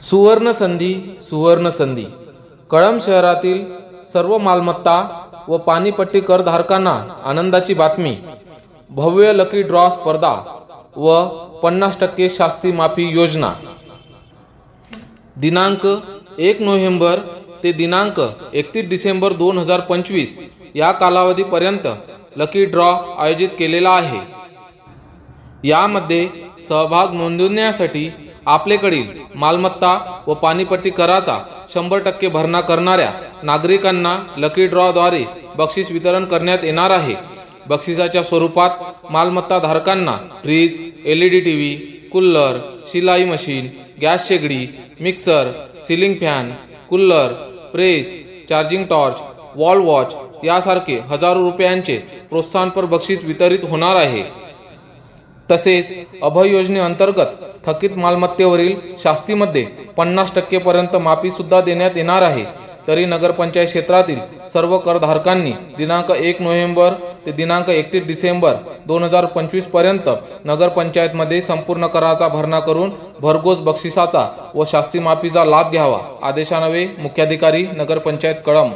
सुवर्ण संधी कळंब शहरातील सर्व मालमत्ता व पाणीपट्टी करधारकांना आनंदाची बातमी। भव्य लकी ड्रॉ स्पर्धा व 50% शास्ती माफी योजना। दिनांक 1 नोव्हेंबर ते दिनांक 31 डिसेंबर 2025 या कालावधीपर्यंत लकी ड्रॉ आयोजित केलेला आहे। यामध्ये सहभाग नोंदवण्यासाठी आपल्याकडील मालमत्ता व पाणीपट्टी कराचा 100% भरणा करणाऱ्या नागरिकांना लकी ड्रॉ द्वारे बक्षीस वितरण करण्यात येणार आहे। बक्षिसाच्या स्वरूपात मालमत्ता धारकांना फ्रीज, LED टीव्ही, कूलर, शिलाई मशीन, गॅस शेगडी, mixer, ceiling fan, cooler, press, charging torch, wall watch यासारखे हजारो रुपयांचे प्रोत्साहनपर बक्षीस वितरित होणार आहे। तसेच अभय योजनेअंतर्गत थकीत मालमत्तेवरील शास्तीमध्ये 50% पर्यंत माफी सुद्धा देण्यात येणार आहे। तरी नगरपंचायत क्षेत्रातील सर्व करधारकांनी दिनांक 1 नोव्हेंबर ते दिनांक 31 डिसेंबर 2025 पर्यंत नगरपंचायतमध्ये संपूर्ण कराचा भरणा करून भरघोस बक्षिसाचा व शास्ती माफीचा लाभ घ्यावा। आदेशान्वये मुख्याधिकारी नगरपंचायत कळंब।